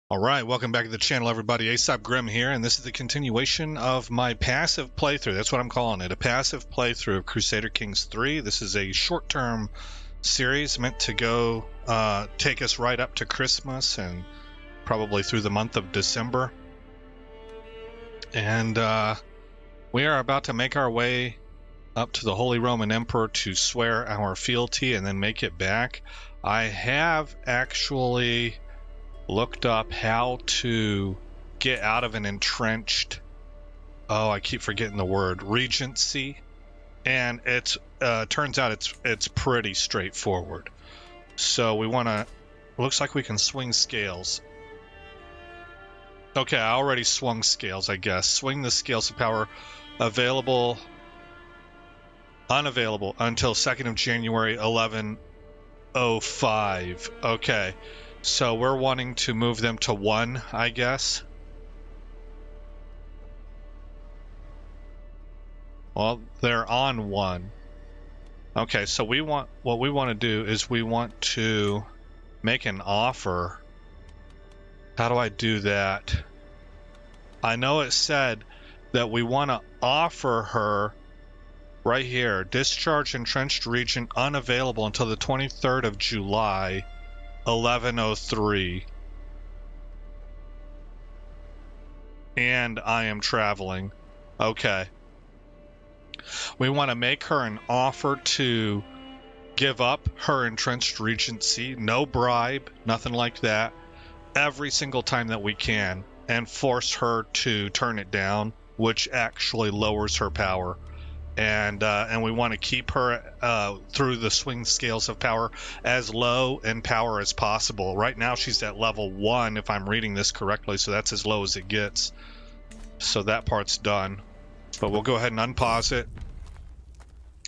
Alright, welcome back to the channel everybody. Aesop Grim here, and this is the continuation of my passive playthrough. That's what I'm calling it, a passive playthrough of Crusader Kings 3. This is a short-term series meant to go take us right up to Christmas and probably through the month of December. And we are about to make our way up to the Holy Roman Emperor to swear our fealty and then make it back. I have actually looked up how to get out of an entrenched, I keep forgetting the word, regency, and it's turns out it's pretty straightforward. So we want to, looks like we can swing scales. Okay, I already swung scales, I guess. Swing the scales of power unavailable until 2nd of January 1105. Okay. So we're wanting to move them to 1, I guess. Well, they're on 1. Okay, so what we want to do is we want to make an offer. How do I do that? I know it said that we want to offer her right here, discharge entrenched region unavailable until the 23rd of July. 1103, and I am traveling. Okay, we want to make her an offer to give up her entrenched regency, no bribe, nothing like that, every single time that we can, and force her to turn it down, which actually lowers her power. And we want to keep her through the swing scales of power as low in power as possible. Right now she's at level 1, if I'm reading this correctly, so that's as low as it gets. So that part's done. But we'll go ahead and unpause it.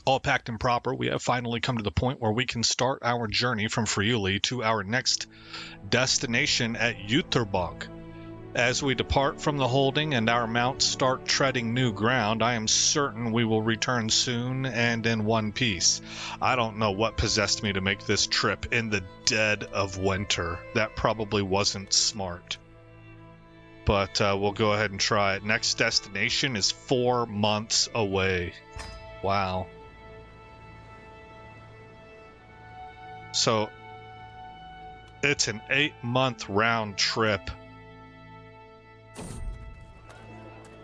All packed and proper, we have finally come to the point where we can start our journey from Friuli to our next destination at Jüterbog. As we depart from the holding and our mounts start treading new ground, I am certain we will return soon and in one piece. I don't know what possessed me to make this trip in the dead of winter. That probably wasn't smart. But we'll go ahead and try it. Next destination is 4 months away. Wow. So it's an 8-month round trip.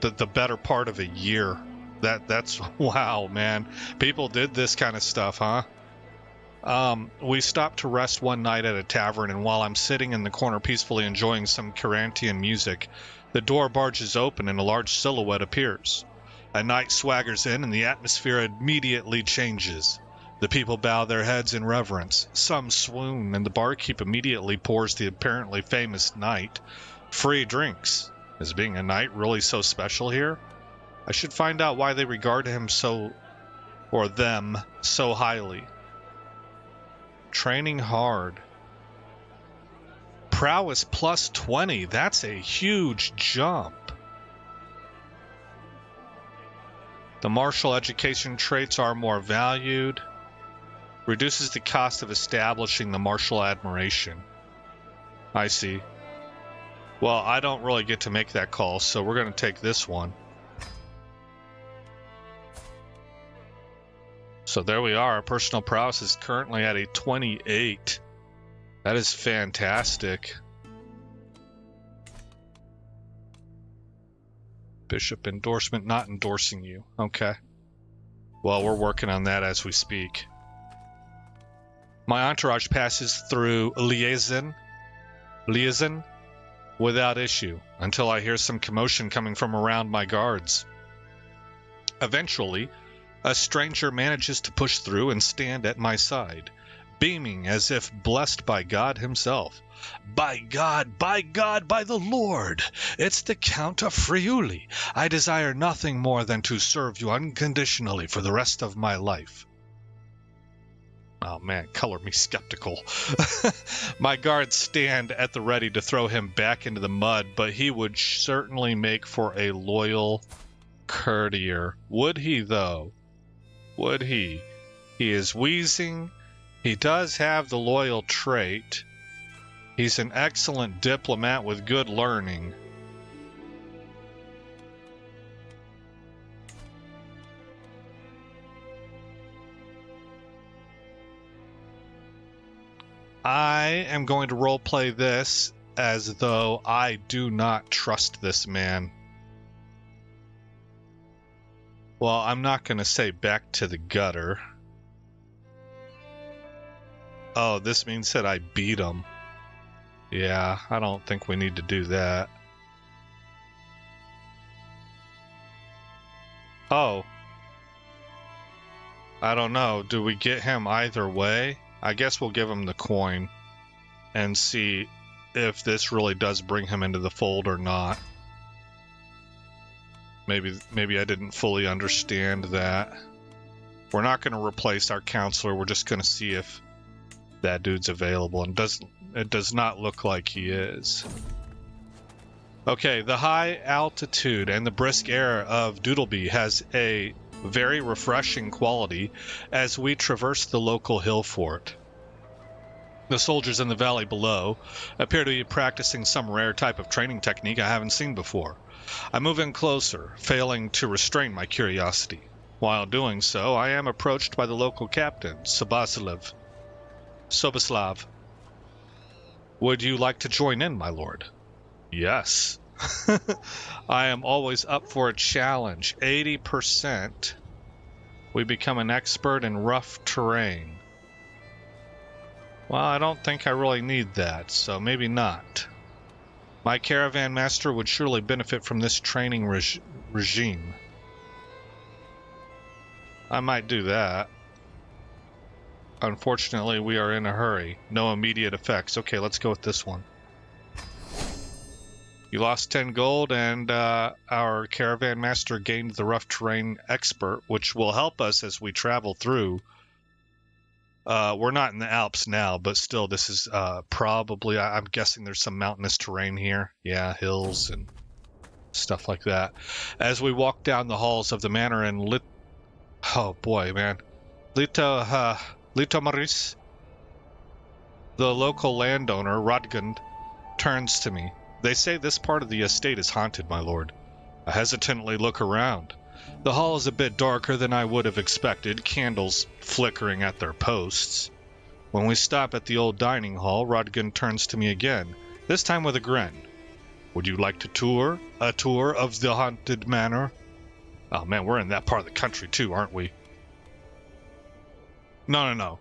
The better part of a year. That's wow, man. People did this kind of stuff, huh? We stopped to rest one night at a tavern, and while I'm sitting in the corner peacefully enjoying some Carantian music, the door barges open and a large silhouette appears. A knight swaggers in and the atmosphere immediately changes. The people bow their heads in reverence. Some swoon, and the barkeep immediately pours the apparently famous knight free drinks. Is being a knight really so special here? I should find out why they regard him or them so highly. Training hard. Prowess plus 20. That's a huge jump. The martial education traits are more valued. Reduces the cost of establishing the martial admiration. I see. Well, I don't really get to make that call, so we're going to take this one. So there we are. Our personal prowess is currently at a 28. That is fantastic. Bishop endorsement, not endorsing you. Okay. Well, we're working on that as we speak. My entourage passes through liaison without issue, until I hear some commotion coming from around my guards. Eventually, a stranger manages to push through and stand at my side, beaming as if blessed by God himself. By God, by the Lord! It's the Count of Friuli. I desire nothing more than to serve you unconditionally for the rest of my life. Oh man, color me skeptical. My guards stand at the ready to throw him back into the mud, but he would certainly make for a loyal courtier. Would he, though? Would he? He is wheezing. He does have the loyal trait. He's an excellent diplomat with good learning. I am going to roleplay this as though I do not trust this man. Well, I'm not going to say back to the gutter. Oh, this means that I beat him. Yeah, I don't think we need to do that. Oh. I don't know. Do we get him either way? I guess we'll give him the coin and see if this really does bring him into the fold or not. Maybe I didn't fully understand that. We're not going to replace our counselor. We're just going to see if that dude's available, and it does not look like he is. Okay, the high altitude and the brisk air of Doodleby has a very refreshing quality as we traverse the local hill fort. The soldiers in the valley below appear to be practicing some rare type of training technique I haven't seen before. I move in closer, failing to restrain my curiosity. While doing so, I am approached by the local captain, Soboslav. Would you like to join in, my lord? Yes. I am always up for a challenge. 80%. We become an expert in rough terrain. Well, I don't think I really need that, so maybe not. My caravan master would surely benefit from this training regime. I might do that. Unfortunately, we are in a hurry. No immediate effects. Okay, let's go with this one. You lost 10 gold, and our caravan master gained the rough terrain expert, which will help us as we travel through. We're not in the Alps now, but still, this is probably, I'm guessing there's some mountainous terrain here. Yeah, hills and stuff like that. As we walk down the halls of the manor in oh boy, man. Litomaris, the local landowner, Rodgund, turns to me. They say this part of the estate is haunted, my lord. I hesitantly look around. The hall is a bit darker than I would have expected, candles flickering at their posts. When we stop at the old dining hall, Rodgund turns to me again, this time with a grin. Would you like to a tour of the haunted manor? Oh man, we're in that part of the country too, aren't we? No.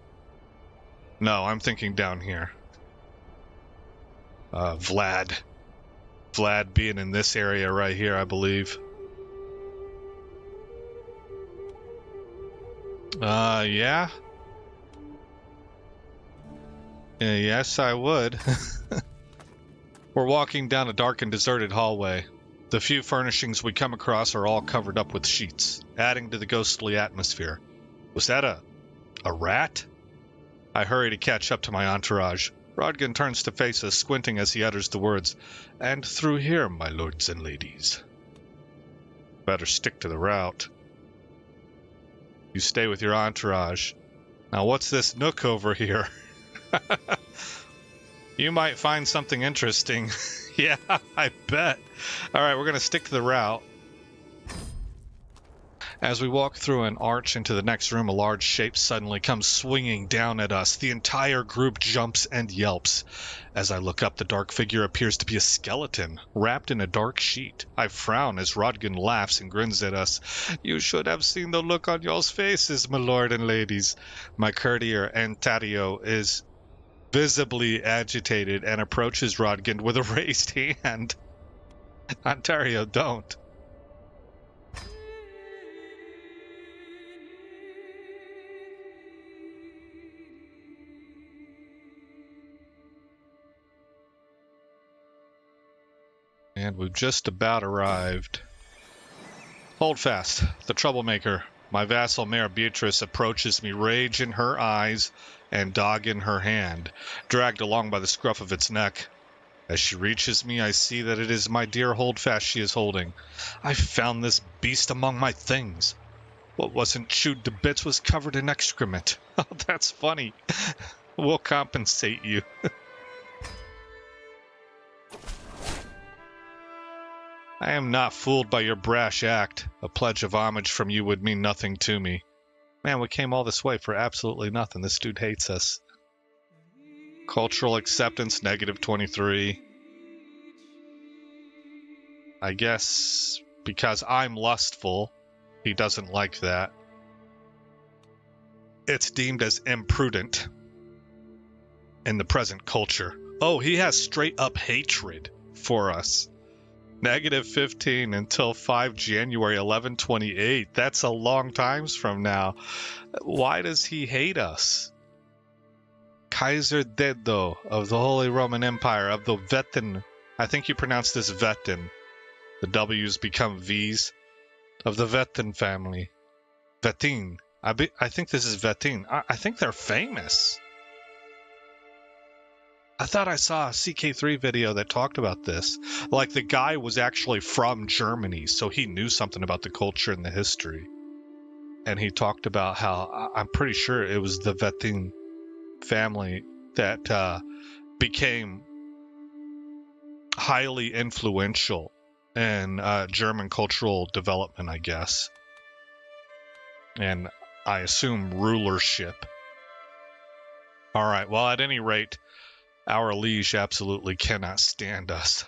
No, I'm thinking down here. Vlad being in this area right here, I believe. Yeah? Yes, I would. We're walking down a dark and deserted hallway. The few furnishings we come across are all covered up with sheets, adding to the ghostly atmosphere. Was that a rat? I hurry to catch up to my entourage. Rodgund turns to face us, squinting as he utters the words, "And through here, my lords and ladies." Better stick to the route. You stay with your entourage. Now what's this nook over here? You might find something interesting. Yeah, I bet. Alright, we're gonna stick to the route. As we walk through an arch into the next room, a large shape suddenly comes swinging down at us. The entire group jumps and yelps. As I look up, the dark figure appears to be a skeleton, wrapped in a dark sheet. I frown as Rodgund laughs and grins at us. You should have seen the look on y'all's faces, my lord and ladies. My courtier, Antario, is visibly agitated and approaches Rodgund with a raised hand. Ontario, don't. And we've just about arrived. Hold fast, the troublemaker. My vassal mare Beatrice approaches me, rage in her eyes and dog in her hand, dragged along by the scruff of its neck. As she reaches me, I see that it is my dear Holdfast she is holding. I found this beast among my things. What wasn't chewed to bits was covered in excrement. Oh, that's funny. We'll compensate you. I am not fooled by your brash act. A pledge of homage from you would mean nothing to me. Man, we came all this way for absolutely nothing. This dude hates us. Cultural acceptance, -23. I guess because I'm lustful, he doesn't like that. It's deemed as imprudent in the present culture. Oh, he has straight up hatred for us. -15 until 5 January 1128. That's a long times from now. Why does he hate us? Kaiser Dedo of the Holy Roman Empire of the Wettin. I think you pronounce this Wettin. The W's become V's. Of the Wettin family. Wettin. I think this is Wettin. I think they're famous. I thought I saw a CK3 video that talked about this. Like, the guy was actually from Germany, so he knew something about the culture and the history. And he talked about how, I'm pretty sure it was the Wettin family that became highly influential in German cultural development, I guess. And I assume rulership. All right, well, at any rate, our liege absolutely cannot stand us.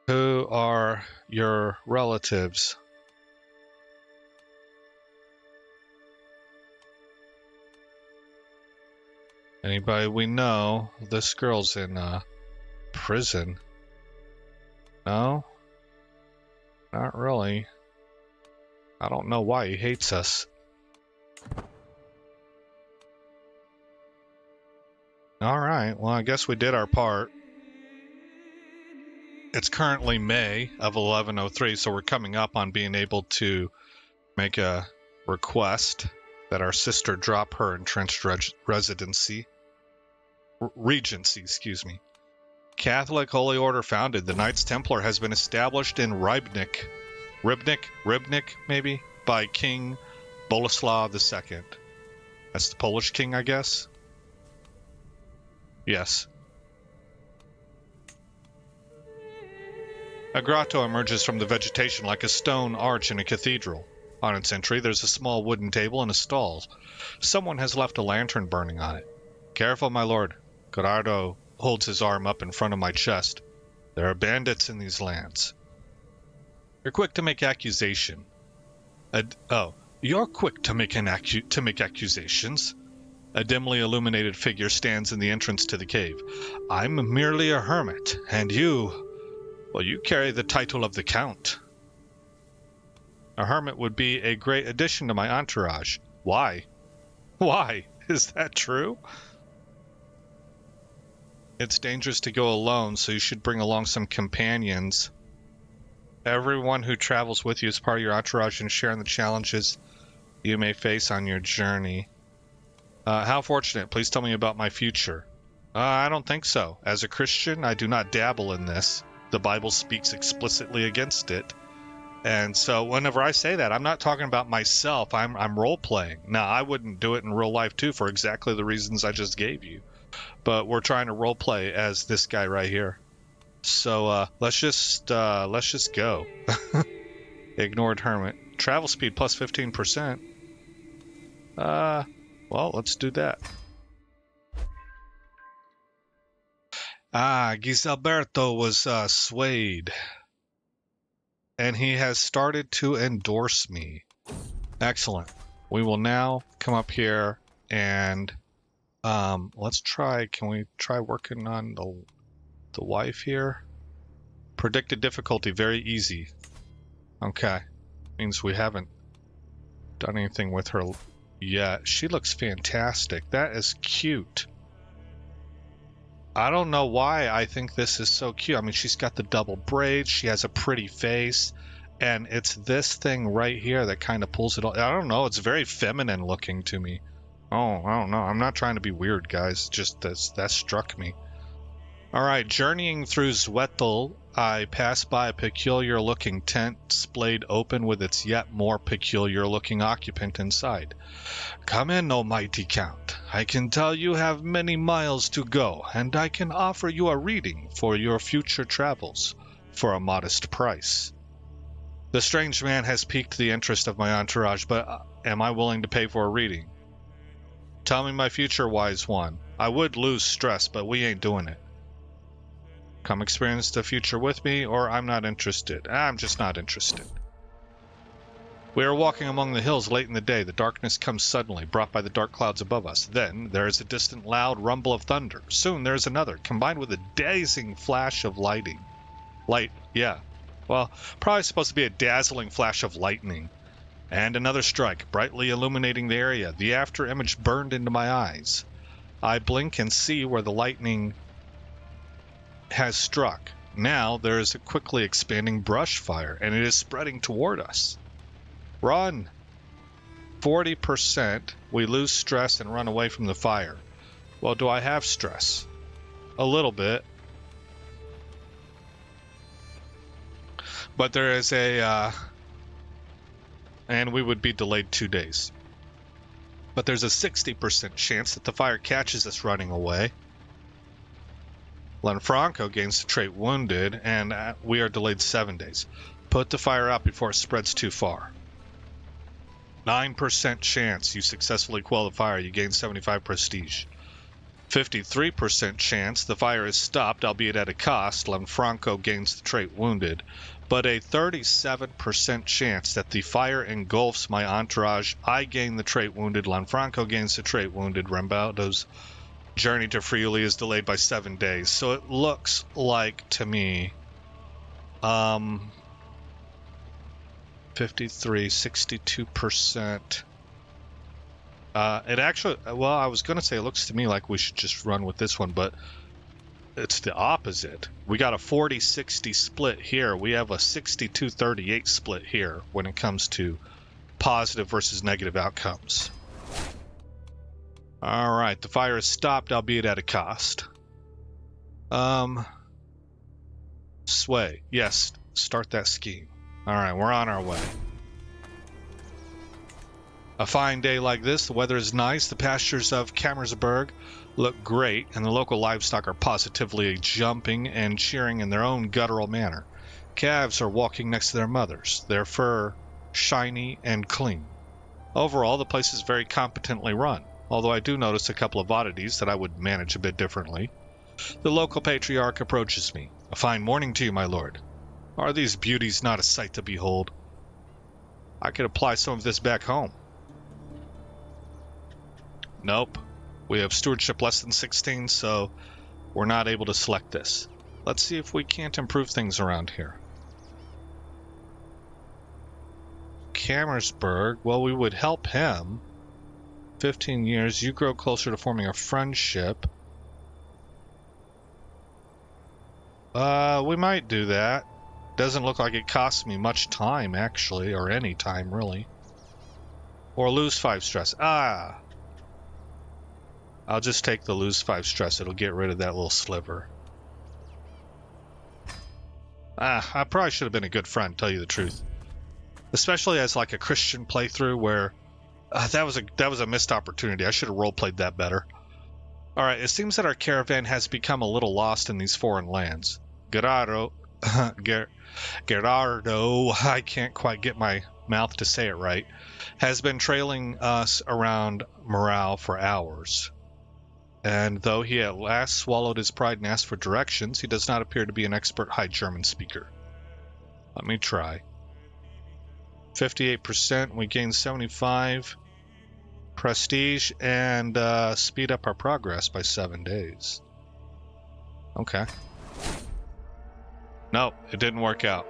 Who are your relatives? Anybody we know? This girl's in prison. No? Not really. I don't know why he hates us. Alright, well, I guess we did our part. It's currently May of 1103, so we're coming up on being able to make a request that our sister drop her entrenched regency, excuse me. Catholic Holy Order founded. The Knights Templar has been established in Rybnik, maybe, by King Boleslaw II. That's the Polish king, I guess? Yes. A grotto emerges from the vegetation like a stone arch in a cathedral. On its entry, there's a small wooden table and a stall. Someone has left a lantern burning on it. Careful, my lord. Gerardo holds his arm up in front of my chest. There are bandits in these lands. You're quick to make accusation. You're quick to make accusations. A dimly illuminated figure stands in the entrance to the cave. I'm merely a hermit, and you carry the title of the Count. A hermit would be a great addition to my entourage. Why? Why? Is that true? It's dangerous to go alone, so you should bring along some companions. Everyone who travels with you is part of your entourage and share in the challenges you may face on your journey. How fortunate. Please tell me about my future. I don't think so. As a Christian, I do not dabble in this. The Bible speaks explicitly against it. And so whenever I say that, I'm not talking about myself. I'm role-playing. Now, I wouldn't do it in real life, too, for exactly the reasons I just gave you. But we're trying to role-play as this guy right here. So let's just go. Ignored hermit. Travel speed plus 15%. Well, let's do that. Gisalberto was swayed. And he has started to endorse me. Excellent. We will now come up here and let's try, can we try working on the wife here? Predicted difficulty, very easy. Okay. Means we haven't done anything with her yet. She looks fantastic. That is cute. I don't know why I think this is so cute. I mean, she's got the double braids. She has a pretty face. And it's this thing right here that kind of pulls it all. I don't know. It's very feminine looking to me. Oh, I don't know. I'm not trying to be weird, guys. Just that struck me. All right. Journeying through Zwettl, I pass by a peculiar-looking tent splayed open with its yet more peculiar-looking occupant inside. Come in, O mighty Count. I can tell you have many miles to go, and I can offer you a reading for your future travels. for a modest price. The strange man has piqued the interest of my entourage, but am I willing to pay for a reading? Tell me my future, wise one. I would lose stress, but we ain't doing it. Come experience the future with me, or I'm not interested. I'm just not interested. We are walking among the hills late in the day. The darkness comes suddenly, brought by the dark clouds above us. Then there is a distant loud rumble of thunder. Soon there is another, combined with a dazing flash of lightning. Yeah. Well, probably supposed to be a dazzling flash of lightning. And another strike, brightly illuminating the area. The after image burned into my eyes. I blink and see where the lightning has struck. Now there is a quickly expanding brush fire, and it is spreading toward us. Run! 40%. We lose stress and run away from the fire. Well, do I have stress? A little bit. But there is and we would be delayed 2 days. But there's a 60% chance that the fire catches us running away. Lanfranco gains the trait wounded, and we are delayed 7 days. Put the fire out before it spreads too far. 9% chance you successfully quell the fire, you gain 75 prestige. 53% chance the fire is stopped, albeit at a cost. Lanfranco gains the trait wounded. But a 37% chance that the fire engulfs my entourage. I gain the trait wounded. Lanfranco gains the trait wounded. Rambaldo's journey to Friuli is delayed by 7 days. So it looks like to me 53, 62%. It actually, well, I was going to say it looks to me like we should just run with this one, but it's the opposite. We got a 40-60 split here. We have a 62-38 split here when it comes to positive versus negative outcomes. All right, the fire is stopped, albeit at a cost. Sway. Yes, start that scheme. All right, we're on our way. A fine day like this, the weather is nice, the pastures of Kammersburg look great, and the local livestock are positively jumping and cheering in their own guttural manner. Calves are walking next to their mothers, their fur shiny and clean. Overall, the place is very competently run, although I do notice a couple of oddities that I would manage a bit differently. The local patriarch approaches me. A fine morning to you, my lord. Are these beauties not a sight to behold? I could apply some of this back home. Nope. We have stewardship less than 16, so we're not able to select this. Let's see if we can't improve things around here. Kammersburg, well, we would help him. 15 years, you grow closer to forming a friendship. We might do that. Doesn't look like it costs me much time, actually, or any time, really. Or lose 5 stress. I'll just take the lose 5 stress. It'll get rid of that little sliver. I probably should have been a good friend, tell you the truth. Especially as like a Christian playthrough where that was a missed opportunity. I should have roleplayed that better. Alright, it seems that our caravan has become a little lost in these foreign lands. Gerardo, I can't quite get my mouth to say it right, has been trailing us around morale for hours. And though he at last swallowed his pride and asked for directions, he does not appear to be an expert High German speaker. Let me try. 58%, we gain 75 prestige and speed up our progress by 7 days. Okay. Nope, it didn't work out.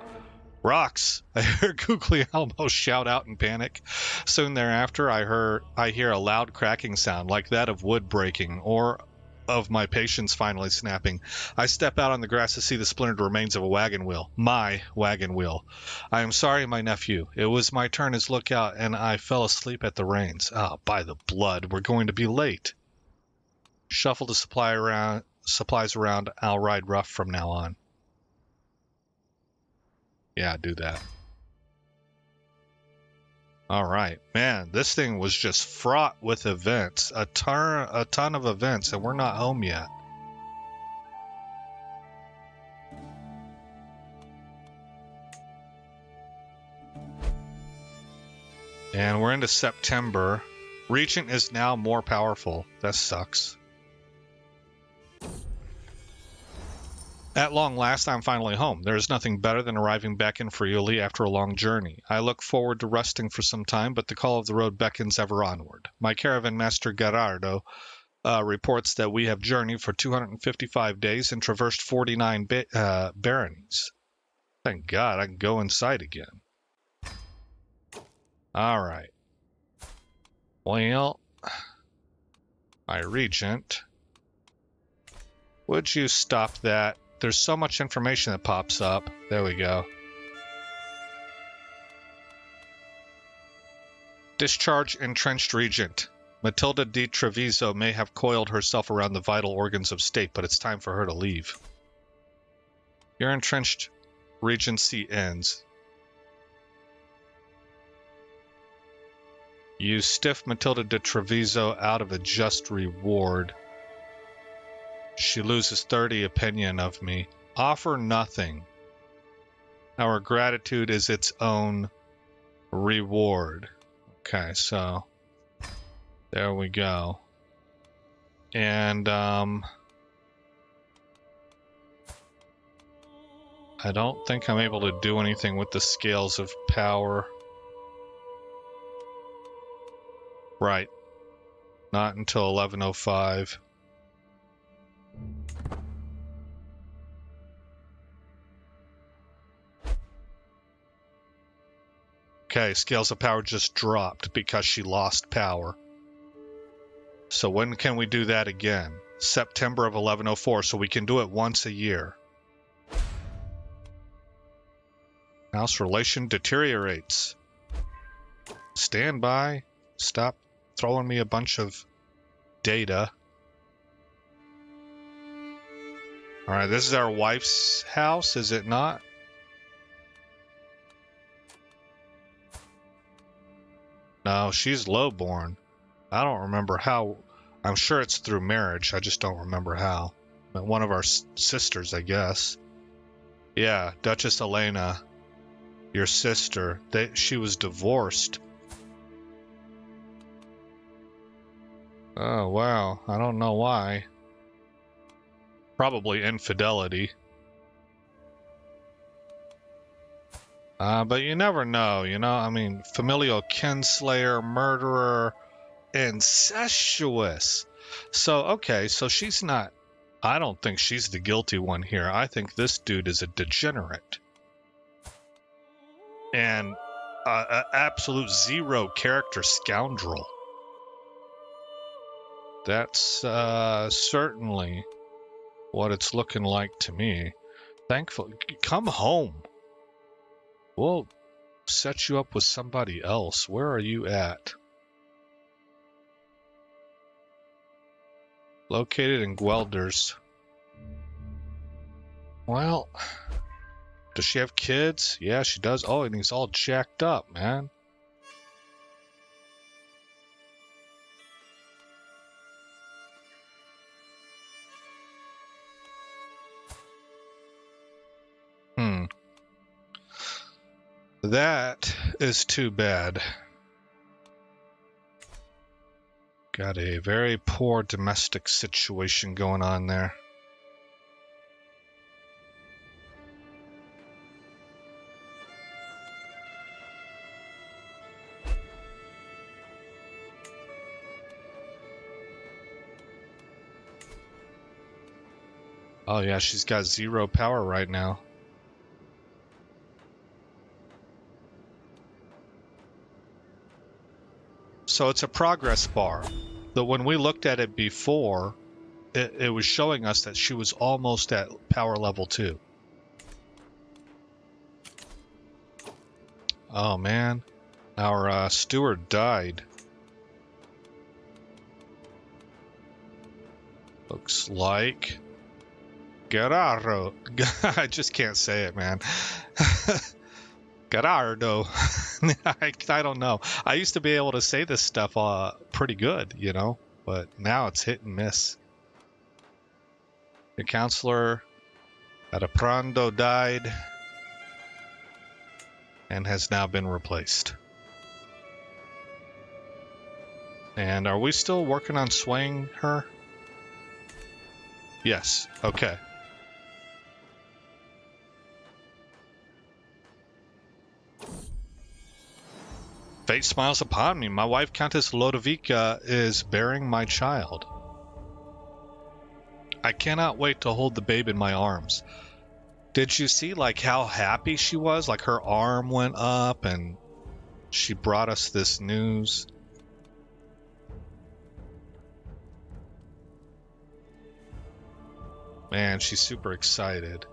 Rocks! I heard Googly almost shout out in panic. Soon thereafter, I hear a loud cracking sound like that of wood breaking or of my patience finally snapping. I step out on the grass to see the splintered remains of a wagon wheel. My wagon wheel. I am sorry, my nephew. It was my turn as lookout, and I fell asleep at the reins. By the blood, we're going to be late. Shuffle the supplies around. I'll ride rough from now on. Yeah, do that. All right, man, this thing was just fraught with events, a ton of events, and we're not home yet. And we're into September. Regent is now more powerful. That sucks. At long last, I'm finally home. There is nothing better than arriving back in Friuli after a long journey. I look forward to resting for some time, but the call of the road beckons ever onward. My caravan master Gerardo reports that we have journeyed for 255 days and traversed 49 baronies. Thank God I can go inside again. All right. Well, my regent, would you stop that? There's so much information that pops up. There we go. Discharge entrenched regent. Matilda di Treviso may have coiled herself around the vital organs of state, but it's time for her to leave. Your entrenched regency ends. You stiff Matilda de Treviso out of a just reward. She loses 30 opinion of me. Offer nothing. Our gratitude is its own reward. Okay, so there we go. And I don't think I'm able to do anything with the scales of power. Right. Not until 11:05. Okay, scales of power just dropped because she lost power. So when can we do that again? September of 11:04, so we can do it once a year. House relation deteriorates. Stand by. Stop throwing me a bunch of data. Alright, this is our wife's house, is it not? No, she's lowborn. I don't remember how. I'm sure it's through marriage. I just don't remember how. But one of our sisters, I guess. Yeah, Duchess Elena, your sister. She was divorced. Oh, wow. I don't know why. Probably infidelity. But you never know, you know? I mean, familial kinslayer, murderer, incestuous. So, okay, so she's not... I don't think she's the guilty one here. I think this dude is a degenerate. And an absolute zero character scoundrel. That's certainly what it's looking like to me. Thankful. Come home. We'll set you up with somebody else. Where are you at? Located in Guelders. Well, does she have kids? Yeah, she does. Oh, and he's all jacked up, man. That is too bad. Got a very poor domestic situation going on there. Oh yeah, she's got zero power right now. So it's a progress bar. But when we looked at it before, it was showing us that she was almost at power level 2. Oh man, our steward died. Looks like Gerardo. I just can't say it, man. Gerardo. I don't know. I used to be able to say this stuff pretty good, you know, but now it's hit and miss. The counselor Adaprando died and has now been replaced. And are we still working on swaying her? Yes. Okay. Fate smiles upon me. My wife, Countess Lodovica, is bearing my child. I cannot wait to hold the babe in my arms. Did you see, like, how happy she was? Like, her arm went up and she brought us this news. Man, she's super excited.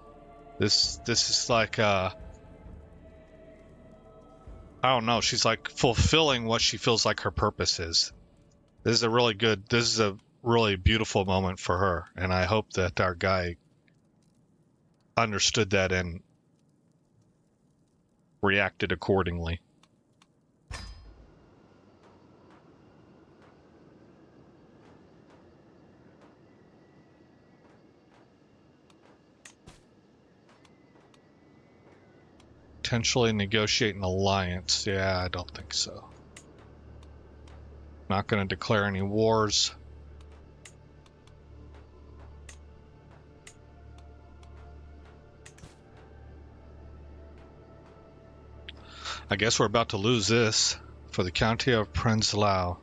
This is like, I don't know, she's like fulfilling what she feels like her purpose is. This is a really beautiful moment for her, and I hope that our guy understood that and reacted accordingly. Potentially negotiate an alliance. Yeah, I don't think so. Not going to declare any wars. I guess we're about to lose this for the county of Prenzlau.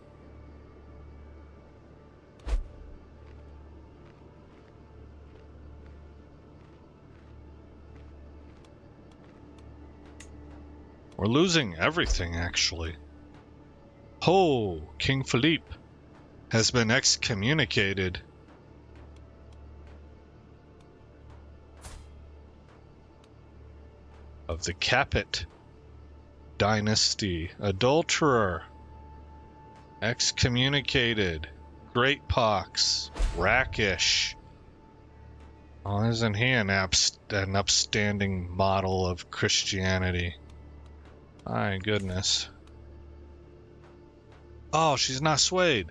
We're losing everything, actually. Oh, King Philippe has been excommunicated. Of the Capet dynasty. Adulterer. Excommunicated. Great pox. Rakish. Oh, isn't he an upstanding model of Christianity? My goodness. Oh, she's not swayed.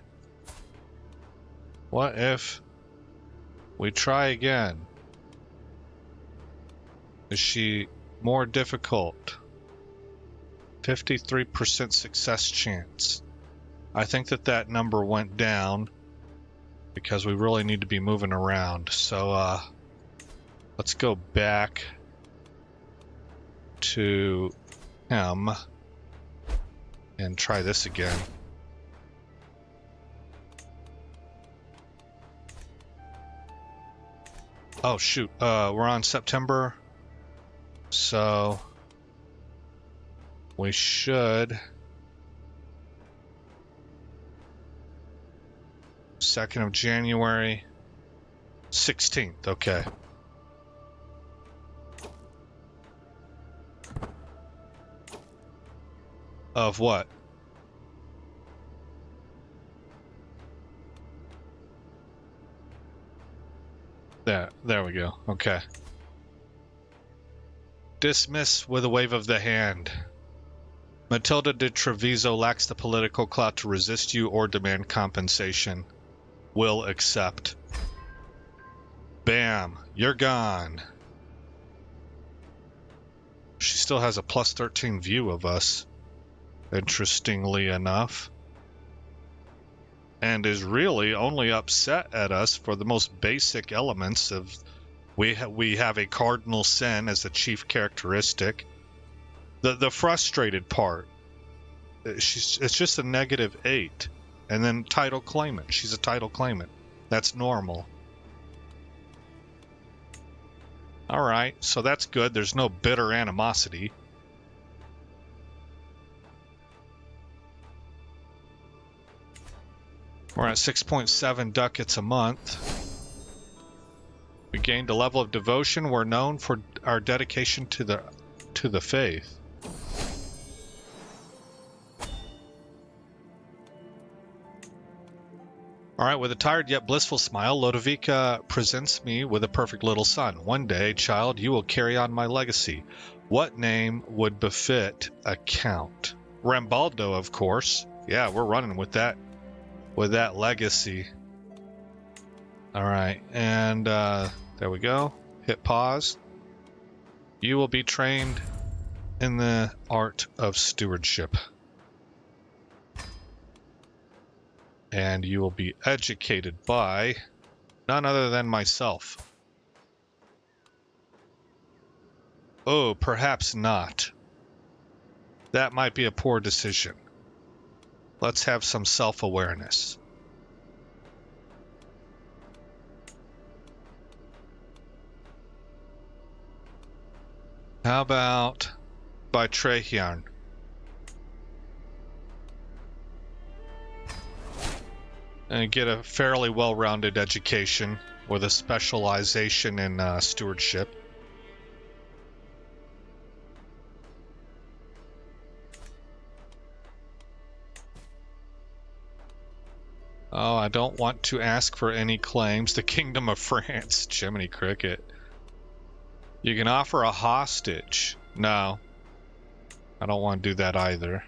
What if we try again? Is she more difficult? 53% success chance. I think that number went down because we really need to be moving around. So let's go back to him and try this again. Oh shoot, we're on September, so we should 2nd of January, 16th, okay. Of what? There we go. Okay. Dismiss with a wave of the hand. Matilda de Treviso lacks the political clout to resist you or demand compensation. Will accept. Bam. You're gone. She still has a plus 13 view of us, interestingly enough. And is really only upset at us for the most basic elements of we have a cardinal sin as the chief characteristic. The frustrated part, it's just a -8, and then title claimant. She's a title claimant. That's normal. All right, so that's good. There's no bitter animosity. We're at 6.7 ducats a month. We gained a level of devotion. We're known for our dedication to the faith. All right, with a tired yet blissful smile, Lodovica presents me with a perfect little son. One day, child, you will carry on my legacy. What name would befit a count? Rambaldo, of course. Yeah, we're running with that legacy. All right, and there we go. Hit pause. You will be trained in the art of stewardship. And you will be educated by none other than myself. Oh, perhaps not. That might be a poor decision. Let's have some self-awareness. How about by Trehyarn? And get a fairly well-rounded education with a specialization in stewardship. Oh, I don't want to ask for any claims. The Kingdom of France, Jiminy Cricket. You can offer a hostage. No, I don't want to do that either.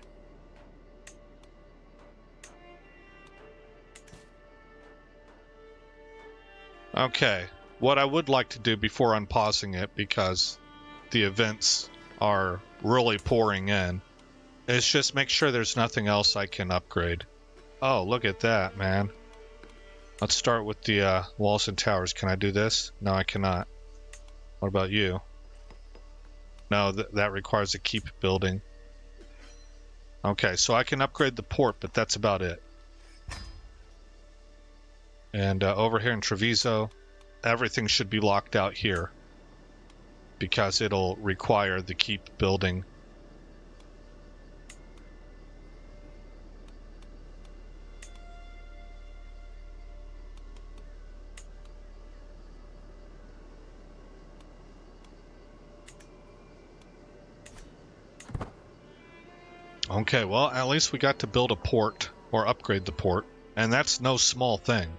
Okay, what I would like to do before unpausing it, because the events are really pouring in, is just make sure there's nothing else I can upgrade. Oh, look at that, man. Let's start with the walls and towers. Can I do this? No, I cannot. What about you? No, that requires a keep building. Okay, so I can upgrade the port, but that's about it. And over here in Treviso, everything should be locked out here, because it'll require the keep building. Okay, well, at least we got to build a port, or upgrade the port, and that's no small thing.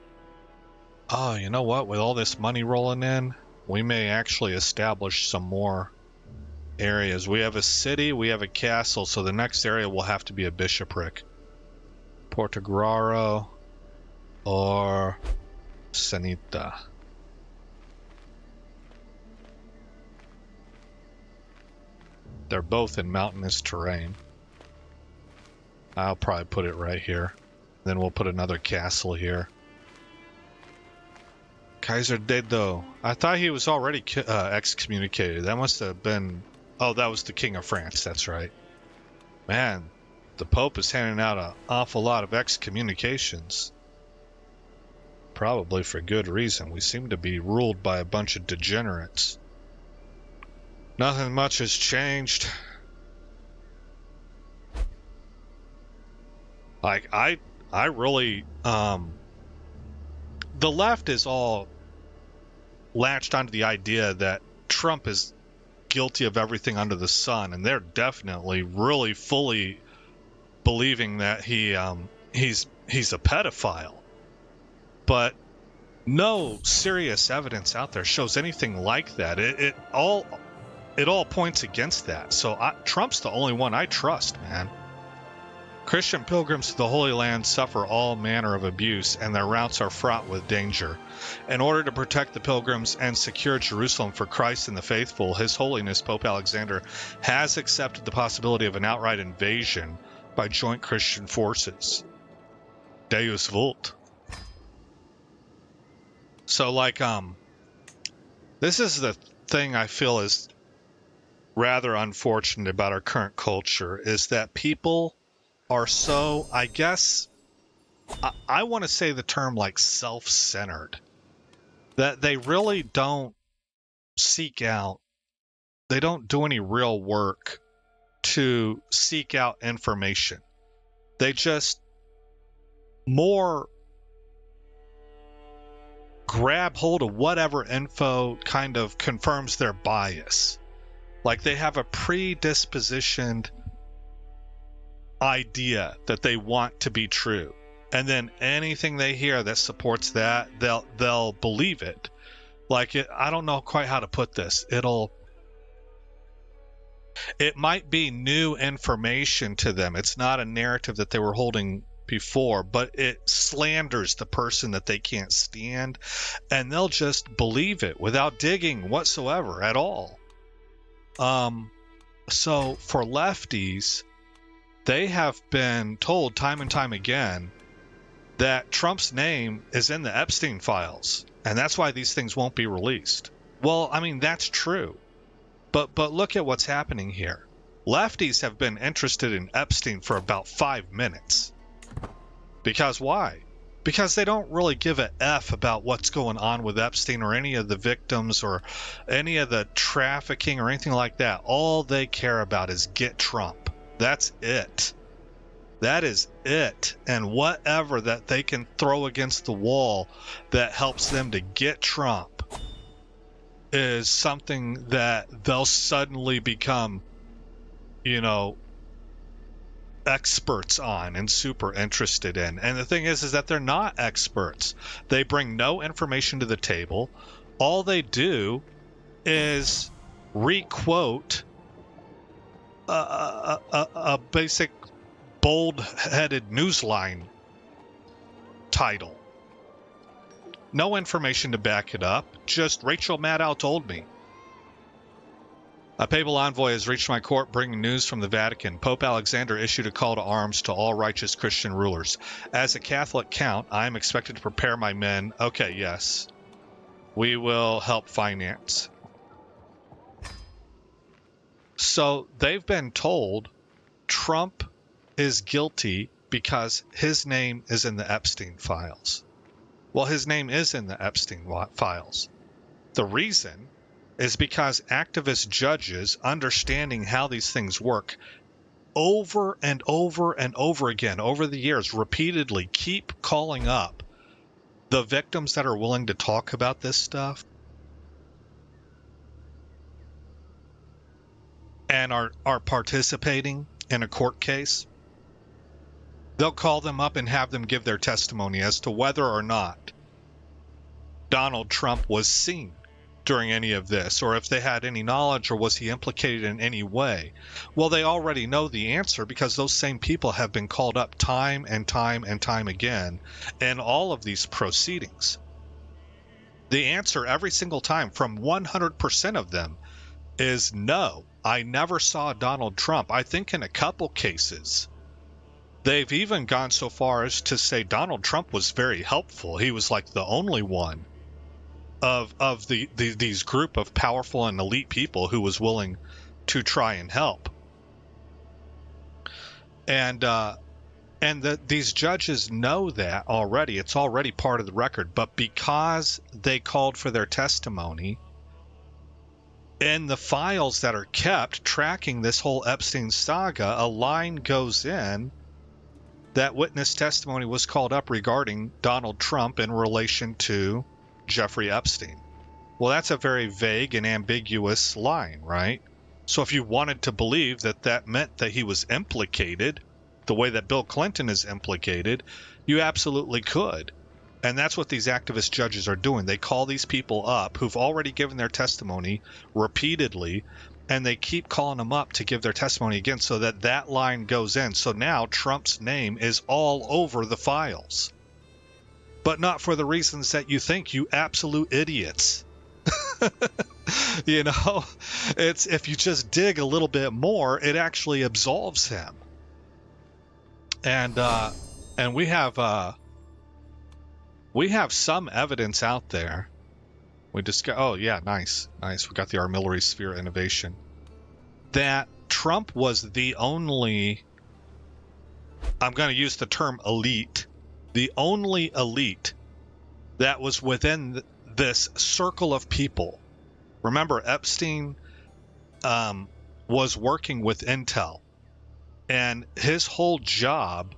Oh, you know what? With all this money rolling in, we may actually establish some more areas. We have a city, we have a castle, so the next area will have to be a bishopric. Portograro or Sanita. They're both in mountainous terrain. I'll probably put it right here. Then we'll put another castle here. Kaiser Dedo. I thought he was already excommunicated. That must have been... Oh, that was the King of France. That's right. Man, the Pope is handing out an awful lot of excommunications. Probably for good reason. We seem to be ruled by a bunch of degenerates. Nothing much has changed. Like, I really, the left is all latched onto the idea that Trump is guilty of everything under the sun, and they're definitely really fully believing that he's a pedophile. But no serious evidence out there shows anything like that. It all points against that. So Trump's the only one I trust, man. Christian pilgrims to the Holy Land suffer all manner of abuse, and their routes are fraught with danger. In order to protect the pilgrims and secure Jerusalem for Christ and the faithful, His Holiness Pope Alexander has accepted the possibility of an outright invasion by joint Christian forces. Deus vult. So, like, this is the thing I feel is rather unfortunate about our current culture, is that people are so, I guess, I want to say the term like self-centered, that they really don't seek out, they don't do any real work to seek out information. They just more grab hold of whatever info kind of confirms their bias. Like they have a predispositioned idea that they want to be true, and then anything they hear that supports that, they'll believe it. Like I don't know quite how to put this. It might be new information to them. It's not a narrative that they were holding before, but it slanders the person that they can't stand, and they'll just believe it without digging whatsoever at all. So for lefties, they have been told time and time again that Trump's name is in the Epstein files, and that's why these things won't be released. Well, I mean, that's true. But look at what's happening here. Lefties have been interested in Epstein for about 5 minutes. Because why? Because they don't really give a F about what's going on with Epstein or any of the victims or any of the trafficking or anything like that. All they care about is get Trump. That's it. That is it. And whatever that they can throw against the wall that helps them to get Trump is something that they'll suddenly become, experts on and super interested in. And the thing is that they're not experts. They bring no information to the table. All they do is requote a basic bold-headed newsline title. No information to back it up. Just Rachel Maddow told me. A papal envoy has reached my court bringing news from the Vatican. Pope Alexander issued a call to arms to all righteous Christian rulers. As a Catholic count, I am expected to prepare my men. Okay, yes. We will help finance. So they've been told Trump is guilty because his name is in the Epstein files. Well, his name is in the Epstein files. The reason is because activist judges, understanding how these things work, over and over and over again, over the years, repeatedly keep calling up the victims that are willing to talk about this stuff and are participating in a court case. They'll call them up and have them give their testimony as to whether or not Donald Trump was seen during any of this, or if they had any knowledge, or was he implicated in any way. Well, they already know the answer because those same people have been called up time and time and time again in all of these proceedings. The answer every single time from 100% of them is no, I never saw Donald Trump. I think in a couple cases, they've even gone so far as to say Donald Trump was very helpful. He was like the only one of these group of powerful and elite people who was willing to try and help. And these judges know that already. It's already part of the record. But because they called for their testimony, in the files that are kept tracking this whole Epstein saga, a line goes in that witness testimony was called up regarding Donald Trump in relation to Jeffrey Epstein. Well, that's a very vague and ambiguous line, right? So if you wanted to believe that that meant that he was implicated, the way that Bill Clinton is implicated, you absolutely could. And that's what these activist judges are doing. They call these people up who've already given their testimony repeatedly, and they keep calling them up to give their testimony again so that that line goes in. So now Trump's name is all over the files. But not for the reasons that you think, you absolute idiots. It's if you just dig a little bit more, it actually absolves him. And we have some evidence out there. We discuss. Oh yeah, nice. We got the armillary sphere innovation. That Trump was the only. I'm going to use the term elite. The only elite that was within this circle of people. Remember, Epstein was working with Intel, and his whole job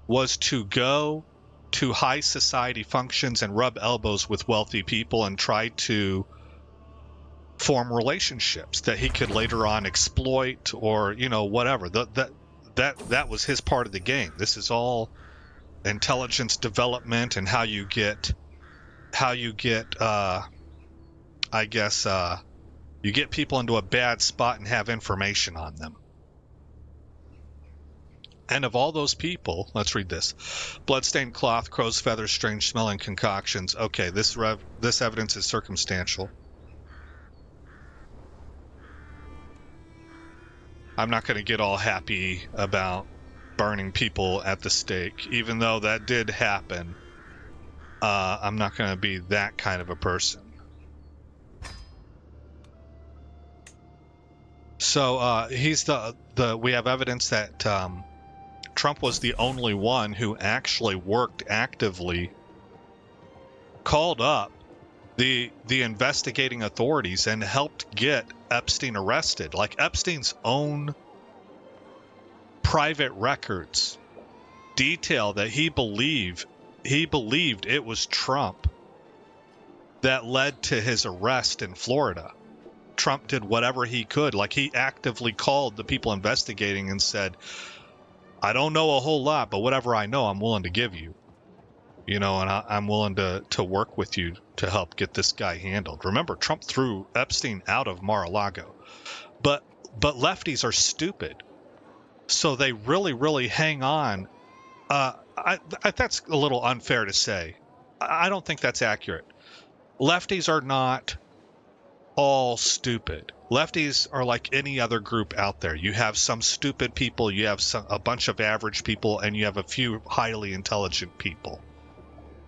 was to go to high society functions and rub elbows with wealthy people and try to form relationships that he could later on exploit or, whatever. That was his part of the game. This is all intelligence development and how you get you get people into a bad spot and have information on them. And of all those people, let's read this. Bloodstained cloth, crow's feathers, strange smelling concoctions. Okay, this evidence is circumstantial. I'm not going to get all happy about burning people at the stake. Even though that did happen, I'm not going to be that kind of a person. So he's we have evidence that Trump was the only one who actually worked actively, called up the investigating authorities and helped get Epstein arrested. Like, Epstein's own private records detail that he believed it was Trump that led to his arrest in Florida. Trump did whatever he could. Like, he actively called the people investigating and said, I don't know a whole lot, but whatever I know, I'm willing to give you. You know, and I'm willing to work with you to help get this guy handled. Remember, Trump threw Epstein out of Mar-a-Lago. But lefties are stupid. So they really, really hang on. That's a little unfair to say. I don't think that's accurate. Lefties are not all stupid. Lefties are like any other group out there. You have some stupid people, you have a bunch of average people, and you have a few highly intelligent people.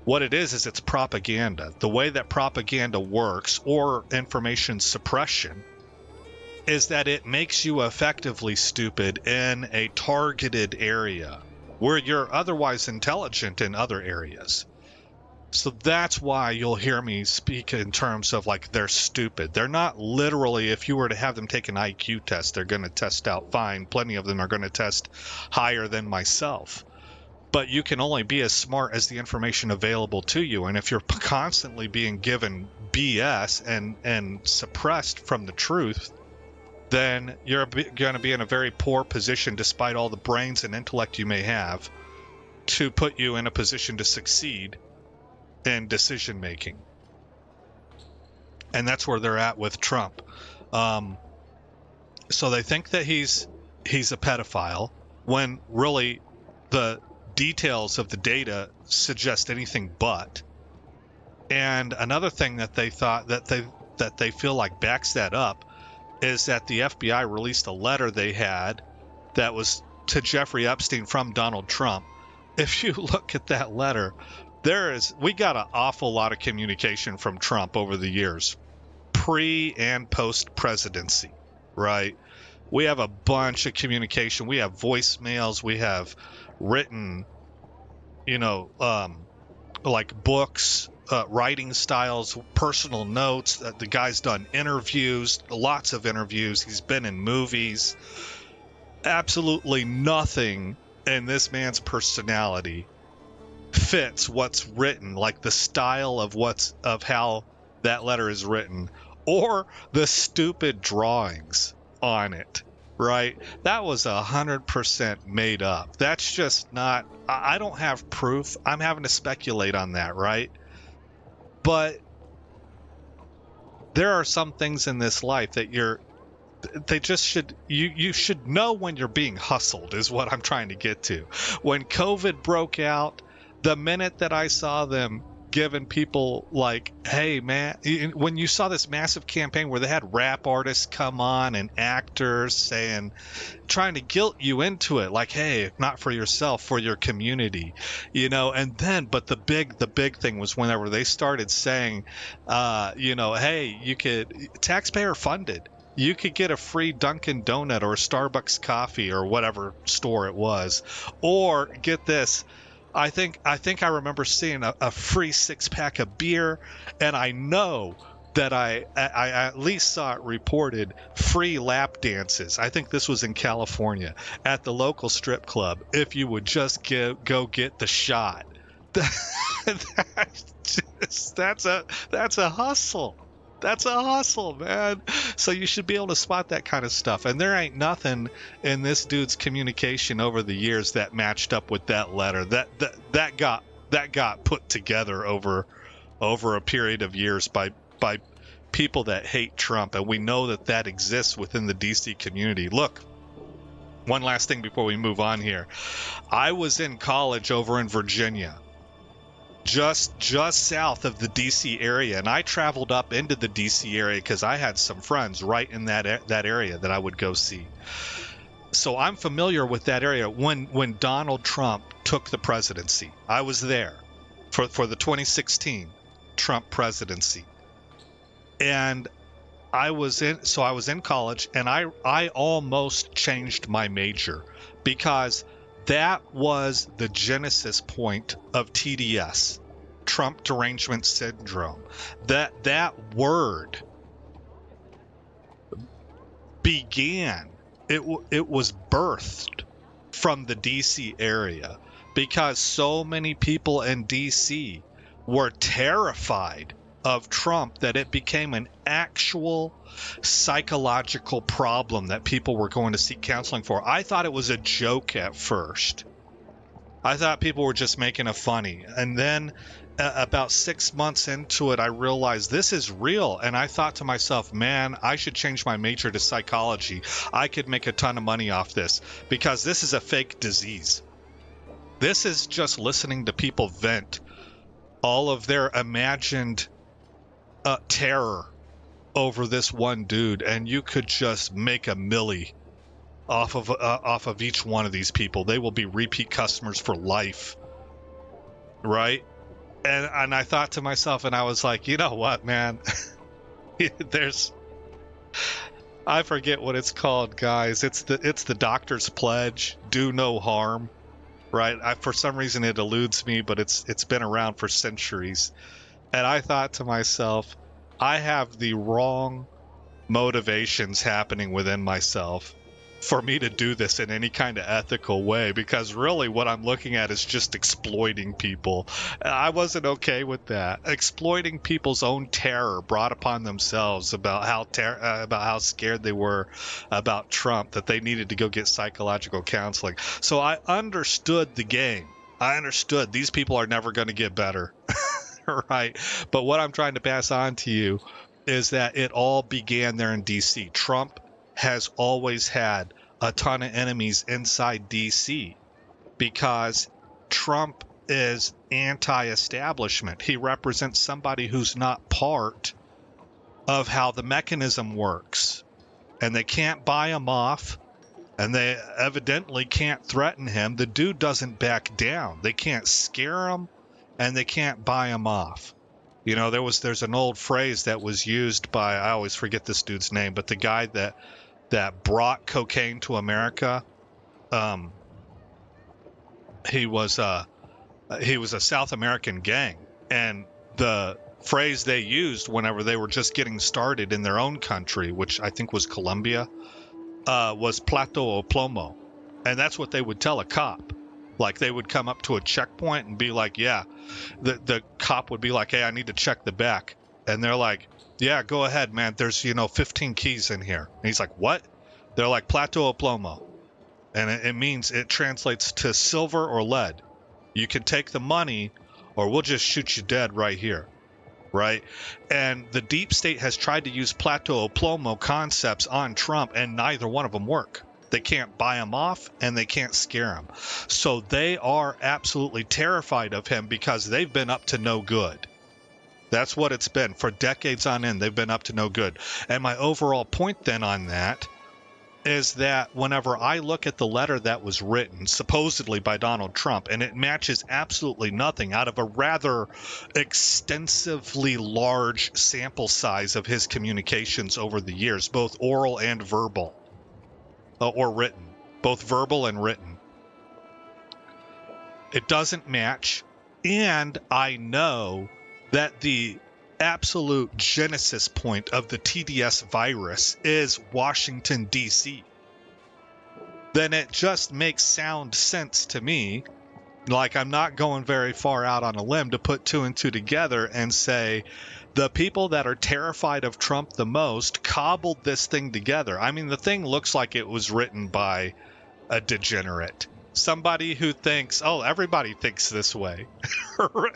What it is it's propaganda. The way that propaganda works, or information suppression, is that it makes you effectively stupid in a targeted area where you're otherwise intelligent in other areas. So that's why you'll hear me speak in terms of, like, they're stupid. They're not literally, if you were to have them take an IQ test, they're going to test out fine. Plenty of them are going to test higher than myself. But you can only be as smart as the information available to you. And if you're constantly being given BS and suppressed from the truth, then you're going to be in a very poor position, despite all the brains and intellect you may have, to put you in a position to succeed in decision making. And that's where they're at with Trump. So they think that he's a pedophile, when really the details of the data suggest anything but. And another thing that they thought that they feel like backs that up is that the FBI released a letter they had that was to Jeffrey Epstein from Donald Trump. If you look at that letter, we got an awful lot of communication from Trump over the years, pre and post presidency, right? We have a bunch of communication. We have voicemails. We have written, like books, writing styles, personal notes. The guy's done interviews, lots of interviews. He's been in movies. Absolutely nothing in this man's personality fits what's written, like the style of how that letter is written, or the stupid drawings on it, right? That was 100% made up. That's just not, I don't have proof. I'm having to speculate on that, right? But there are some things in this life that you should know when you're being hustled, is what I'm trying to get to. When COVID broke out, the minute that I saw them giving people, like, hey man, when you saw this massive campaign where they had rap artists come on and actors trying to guilt you into it, like, hey, not for yourself, for your community, and then, but the big thing was whenever they started saying, hey, you could, taxpayer funded, you could get a free Dunkin' Donut or Starbucks coffee or whatever store it was, or get this, I think I remember seeing a free 6-pack of beer, and I know that I at least saw it reported, free lap dances. I think this was in California at the local strip club, if you would just go get the shot. That's a hustle. That's a hustle, man. So you should be able to spot that kind of stuff. And there ain't nothing in this dude's communication over the years that matched up with that letter. That got put together over a period of years by people that hate Trump, and we know that exists within the DC community. Look, one last thing before we move on here. I was in college over in Virginia, just south of the DC area, and I traveled up into the DC area because I had some friends right in that area that I would go see. So I'm familiar with that area. When Donald Trump took the presidency, I was there for the 2016 Trump presidency. And I was in college, and I almost changed my major because that was the genesis point of TDS, Trump derangement syndrome. That word began, it was birthed from the DC area because so many people in DC were terrified of Trump that it became an actual psychological problem that people were going to seek counseling for. I thought it was a joke at first. I thought people were just making a funny. And then about 6 months into it, I realized this is real. And I thought to myself, man, I should change my major to psychology. I could make a ton of money off this because this is a fake disease. This is just listening to people vent all of their imagined terror over this one dude. And you could just make a milli off of each one of these people. They will be repeat customers for life, right? And I thought to myself, and I was like, you know what, man? I forget what it's called, guys. It's the doctor's pledge: do no harm, right? For some reason it eludes me, but it's been around for centuries. And I thought to myself, I have the wrong motivations happening within myself for me to do this in any kind of ethical way, because really what I'm looking at is just exploiting people. I wasn't okay with that. Exploiting people's own terror brought upon themselves about how scared they were about Trump, that they needed to go get psychological counseling. So I understood the game. I understood these people are never going to get better. Right. But what I'm trying to pass on to you is that it all began there in DC. Trump has always had a ton of enemies inside DC because Trump is anti-establishment. He represents somebody who's not part of how the mechanism works, and they can't buy him off, and they evidently can't threaten him. The dude doesn't back down. They can't scare him, and they can't buy him off. You know, there's an old phrase that was used by, I always forget this dude's name, but the guy that brought cocaine to America. He was a South American gang, and the phrase they used whenever they were just getting started in their own country, which I think was Colombia, was plato o plomo, and that's what they would tell a cop. Like, they would come up to a checkpoint and be like, yeah, the cop would be like, hey, I need to check the back. And they're like, yeah, go ahead, man. There's, 15 keys in here. And he's like, what? They're like, plato o plomo. And it translates to silver or lead. You can take the money or we'll just shoot you dead right here. Right? And the deep state has tried to use plato o plomo concepts on Trump, and neither one of them work. They can't buy him off, and they can't scare him. So they are absolutely terrified of him because they've been up to no good. That's what it's been. For decades on end, they've been up to no good. And my overall point then on that is that whenever I look at the letter that was written, supposedly by Donald Trump, and it matches absolutely nothing out of a rather extensively large sample size of his communications over the years, both oral and verbal. Or written, both verbal and written. It doesn't match, and I know that the absolute genesis point of the TDS virus is Washington, D.C. Then it just makes sound sense to me. Like, I'm not going very far out on a limb to put two and two together and say the people that are terrified of Trump the most cobbled this thing together. I mean, the thing looks like it was written by a degenerate. Somebody who thinks, oh, everybody thinks this way.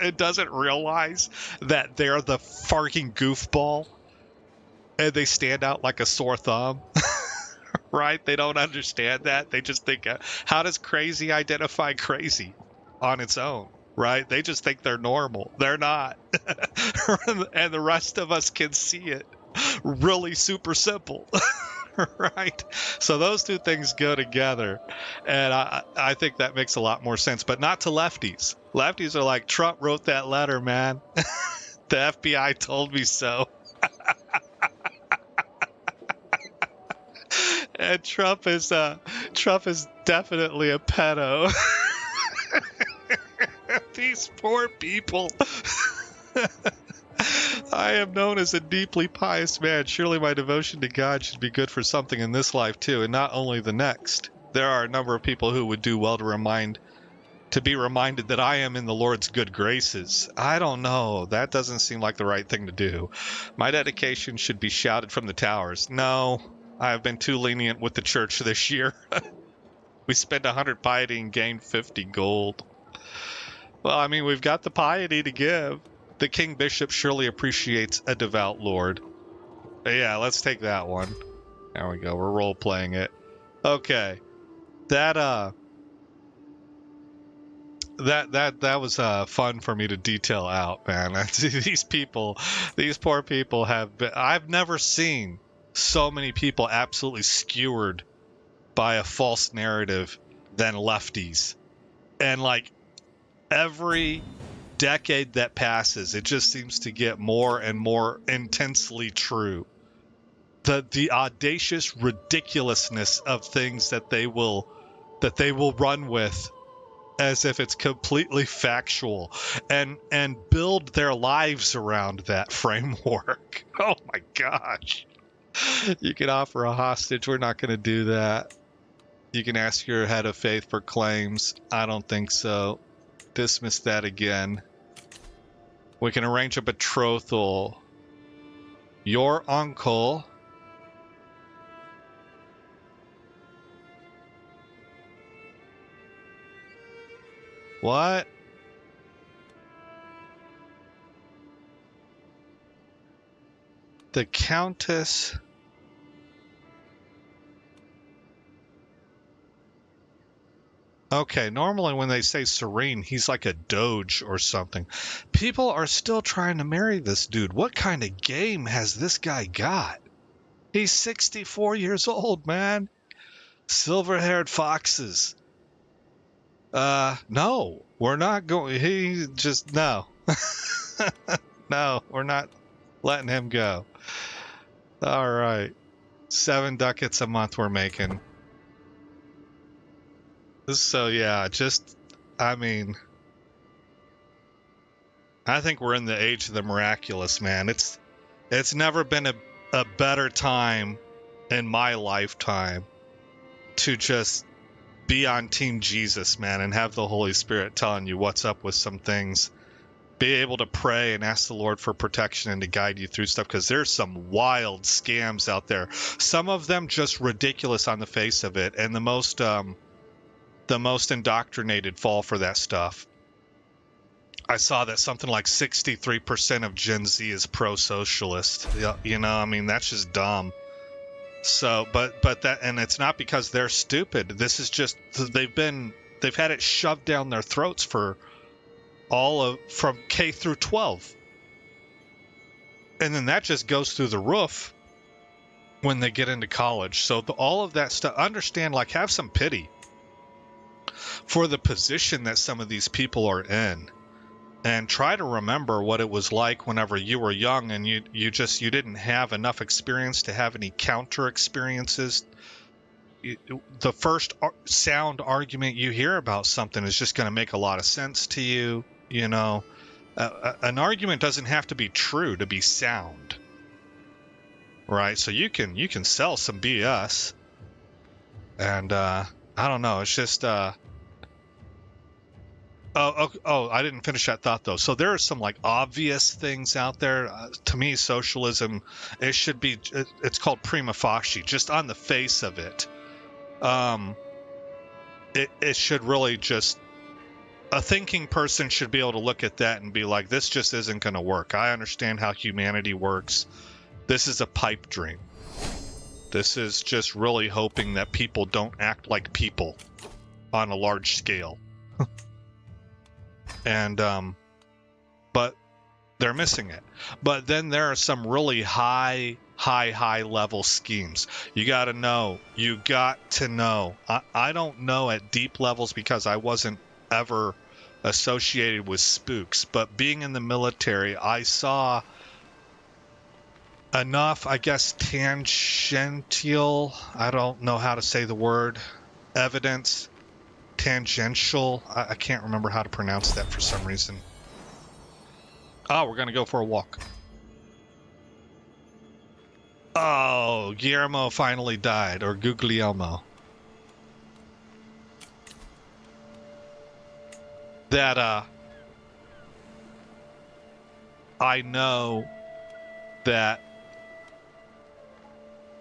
It doesn't realize that they're the fucking goofball and they stand out like a sore thumb. Right? They don't understand that. They just think, how does crazy identify crazy on its own? Right? They just think they're normal. They're not. And the rest of us can see it. Really super simple. Right? So those two things go together, and I think that makes a lot more sense, but not to lefties. Lefties are like, Trump wrote that letter, man. The FBI told me so. And Trump is definitely a pedo. These poor people. I am known as a deeply pious man. Surely my devotion to God should be good for something in this life too, and not only the next. There are a number of people who would do well to be reminded that I am in the Lord's good graces. I don't know. That doesn't seem like the right thing to do. My dedication should be shouted from the towers. No, I've been too lenient with the church this year. We spent 100 piety and gained 50 gold. Well, I mean, we've got the piety to give. The king bishop surely appreciates a devout lord. Yeah, let's take that one. There we go. We're role playing it. Okay. That was fun for me to detail out, man. These poor people have been, I've never seen so many people absolutely skewered by a false narrative than lefties. And like every decade that passes, it just seems to get more and more intensely true. The audacious ridiculousness of things that they will run with as if it's completely factual and build their lives around that framework. Oh my gosh. You can offer a hostage. We're not going to do that. You can ask your head of faith for claims. I don't think so. Dismiss that again. We can arrange a betrothal. Your uncle. What? The Countess. Okay, normally when they say Serene, he's like a doge or something. People are still trying to marry this dude. What kind of game has this guy got? He's 64 years old, man. Silver-haired foxes. No, we're not going. He just, no. No, we're not letting him go. All right. 7 ducats a month we're making. So, yeah, I mean, I think we're in the age of the miraculous, man. It's never been a better time in my lifetime to just be on Team Jesus, man, and have the Holy Spirit telling you what's up with some things. Be able to pray and ask the Lord for protection and to guide you through stuff, because there's some wild scams out there. Some of them just ridiculous on the face of it, and the most indoctrinated fall for that stuff. I saw that something like 63% of Gen Z is pro-socialist. You know, I mean, that's just dumb. So, but that, and it's not because they're stupid. This is just they've had it shoved down their throats from K through 12, and then that just goes through the roof when they get into college. So all of that stuff, understand, like, have some pity for the position that some of these people are in, and try to remember what it was like whenever you were young and you didn't have enough experience to have any counter experiences. The first sound argument you hear about something is just going to make a lot of sense to you. You know, an argument doesn't have to be true to be sound, right? So you can sell some BS, and I don't know. It's just Oh, I didn't finish that thought though. So there are some like obvious things out there. To me, socialism, it's called prima facie, just on the face of it. It should really just, a thinking person should be able to look at that and be like, this just isn't going to work. I understand how humanity works. This is a pipe dream. This is just really hoping that people don't act like people on a large scale. And but they're missing it. But then there are some really high high level schemes. You got to know. You got to know. I don't know at deep levels because I wasn't ever associated with spooks, but being in the military, I saw enough, I guess, tangential, I don't know how to say the word, evidence, tangential. I can't remember how to pronounce that for some reason. Oh, we're going to go for a walk. Oh, Guillermo finally died, or Guglielmo. That, I know that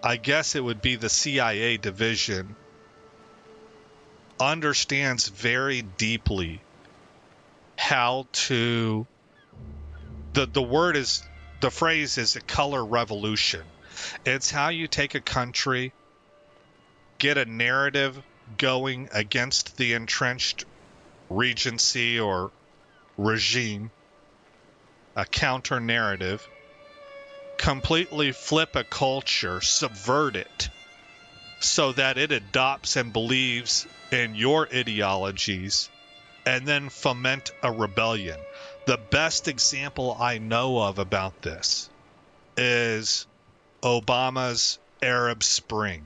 I guess it would be the CIA division understands very deeply how to, the phrase is a color revolution. It's how you take a country, get a narrative going against the entrenched regency or regime, a counter narrative, completely flip a culture, subvert it so that it adopts and believes in your ideologies, and then foment a rebellion. The best example I know of about this is Obama's Arab Spring.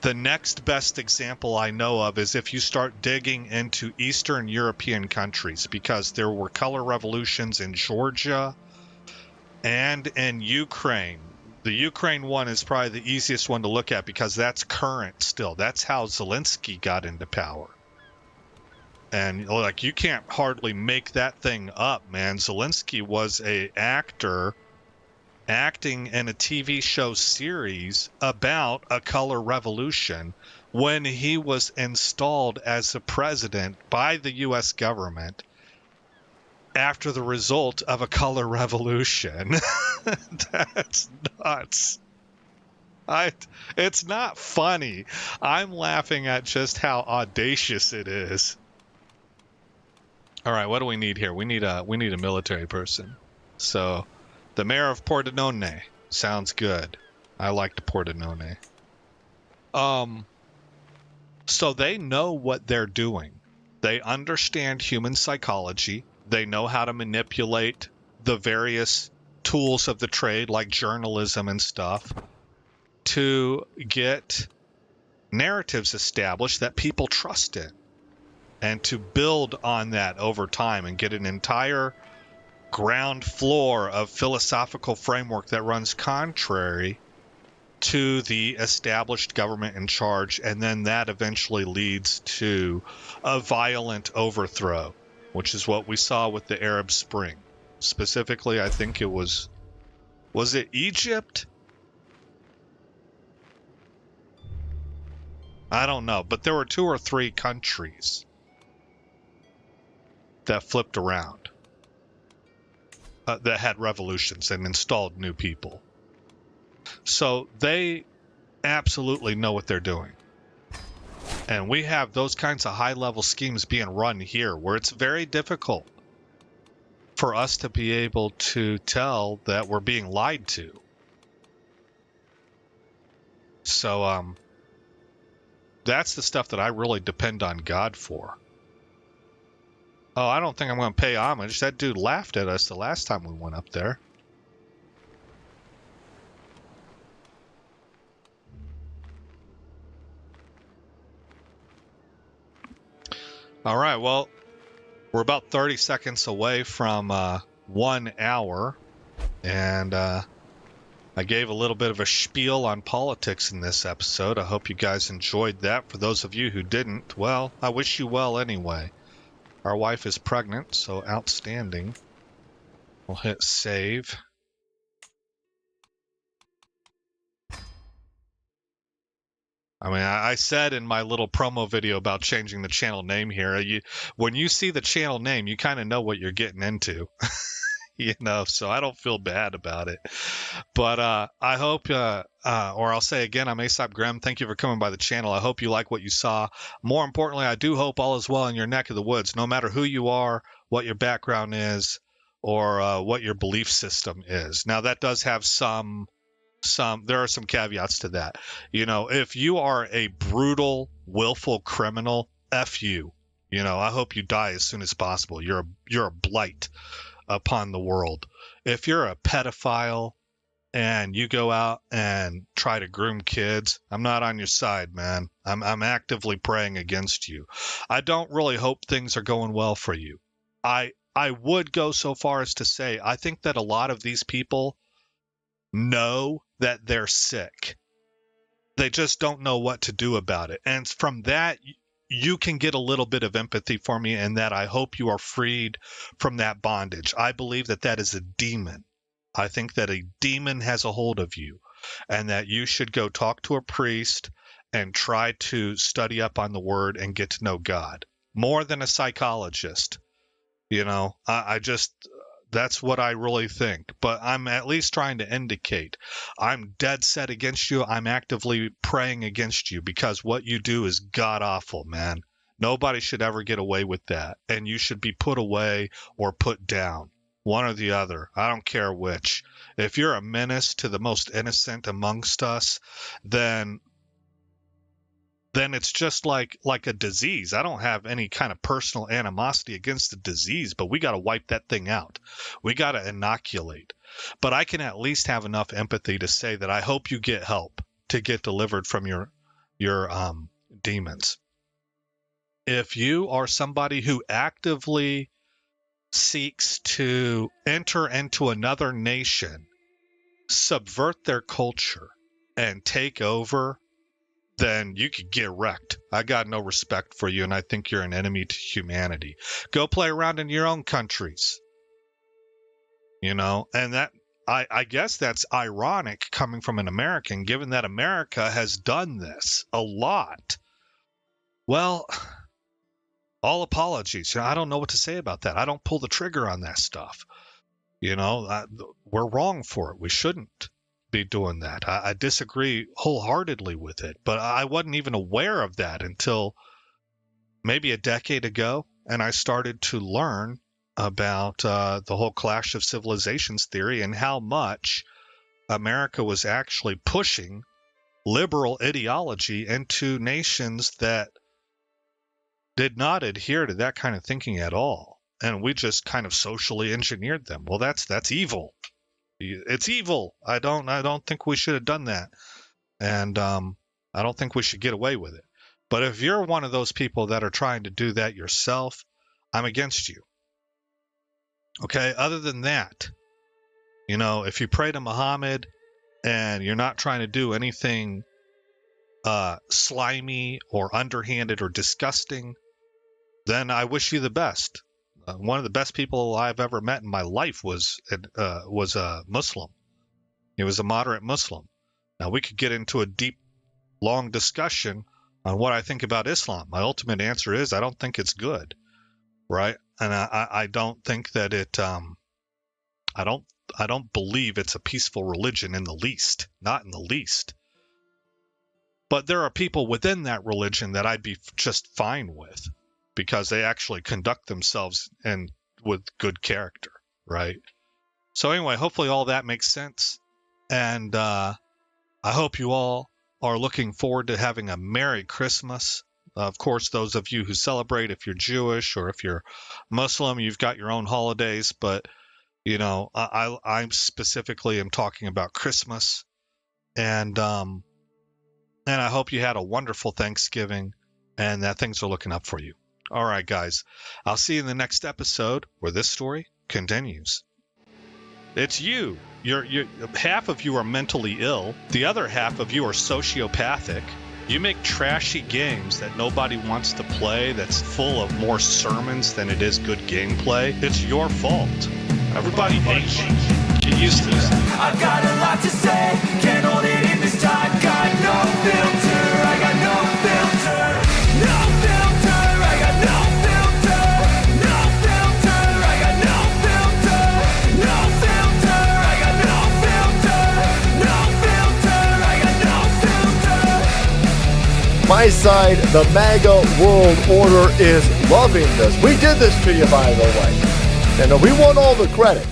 The next best example I know of is if you start digging into Eastern European countries, because there were color revolutions in Georgia and in Ukraine. The Ukraine one is probably the easiest one to look at because that's current still. That's how Zelensky got into power. And like, you can't hardly make that thing up, man. Zelensky was a actor acting in a TV show series about a color revolution when he was installed as the president by the U.S. government after the result of a color revolution. That's nuts. It's not funny. I'm laughing at just how audacious it is. All right, what do we need here? We need a military person. So, the mayor of Pordenone sounds good. I liked Pordenone. So they know what they're doing. They understand human psychology. They know how to manipulate the various tools of the trade, like journalism and stuff, to get narratives established that people trust in, and to build on that over time and get an entire ground floor of philosophical framework that runs contrary to the established government in charge, and then that eventually leads to a violent overthrow, which is what we saw with the Arab Spring. Specifically, I think it was it Egypt? I don't know, but there were 2 or 3 countries that flipped around, that had revolutions and installed new people. So they absolutely know what they're doing. And we have those kinds of high-level schemes being run here, where it's very difficult for us to be able to tell that we're being lied to. So that's the stuff that I really depend on God for. Oh, I don't think I'm going to pay homage. That dude laughed at us the last time we went up there. All right, well, we're about 30 seconds away from 1 hour, and I gave a little bit of a spiel on politics in this episode. I hope you guys enjoyed that. For those of you who didn't, well, I wish you well anyway. Our wife is pregnant, so outstanding. We'll hit save. I mean, I said in my little promo video about changing the channel name here, when you see the channel name, you kind of know what you're getting into. So I don't feel bad about it. But I hope, or I'll say again, I'm Aesop Grimm. Thank you for coming by the channel. I hope you like what you saw. More importantly, I do hope all is well in your neck of the woods, no matter who you are, what your background is, or what your belief system is. Now, that does have there are some caveats to that. If you are a brutal, willful criminal, F you. I hope you die as soon as possible. You're a blight upon the world. If you're a pedophile and you go out and try to groom kids, I'm not on your side, man. I'm actively praying against you. I don't really hope things are going well for you. I would go so far as to say I think that a lot of these people know that they're sick. They just don't know what to do about it. And from that, you can get a little bit of empathy for me, and that I hope you are freed from that bondage. I believe that that is a demon. I think that a demon has a hold of you, and that you should go talk to a priest and try to study up on the word and get to know God more than a psychologist. That's what I really think. But I'm at least trying to indicate I'm dead set against you. I'm actively praying against you, because what you do is god awful, man. Nobody should ever get away with that. And you should be put away or put down. One or the other. I don't care which. If you're a menace to the most innocent amongst us, then it's just like a disease. I don't have any kind of personal animosity against the disease, but we got to wipe that thing out. We got to inoculate. But I can at least have enough empathy to say that I hope you get help to get delivered from your demons. If you are somebody who actively seeks to enter into another nation, subvert their culture, and take over, then you could get wrecked. I got no respect for you, and I think you're an enemy to humanity. Go play around in your own countries. And that, I guess that's ironic coming from an American, given that America has done this a lot. Well, all apologies. I don't know what to say about that. I don't pull the trigger on that stuff. We're wrong for it. We shouldn't be doing that. I disagree wholeheartedly with it, but I wasn't even aware of that until maybe a decade ago, and I started to learn about the whole clash of civilizations theory and how much America was actually pushing liberal ideology into nations that did not adhere to that kind of thinking at all, and we just kind of socially engineered them. Well, that's evil. It's evil. I don't think we should have done that. And I don't think we should get away with it. But if you're one of those people that are trying to do that yourself, I'm against you. Okay? Other than that, if you pray to Muhammad and you're not trying to do anything slimy or underhanded or disgusting, then I wish you the best. One of the best people I've ever met in my life was a Muslim. He was a moderate Muslim. Now, we could get into a deep, long discussion on what I think about Islam. My ultimate answer is I don't think it's good, right? And I don't think that it. I don't believe it's a peaceful religion in the least, not in the least. But there are people within that religion that I'd be just fine with, because they actually conduct themselves with good character, right? So anyway, hopefully all that makes sense. And I hope you all are looking forward to having a Merry Christmas. Of course, those of you who celebrate, if you're Jewish or if you're Muslim, you've got your own holidays. But, I specifically am talking about Christmas. And I hope you had a wonderful Thanksgiving and that things are looking up for you. All right, guys, I'll see you in the next episode where this story continues. It's you. You're half of you are mentally ill. The other half of you are sociopathic. You make trashy games that nobody wants to play, that's full of more sermons than it is good gameplay. It's your fault. Everybody hates you. Get used to this. I've got a lot to say, can't hold it in this time. Got no filter, I got no filter. No filter, I got no filter. No filter, I got no filter. No filter, I got no filter. No filter, I got no filter. My side, the MAGA world order, is loving this. We did this to you, by the way. And we want all the credit.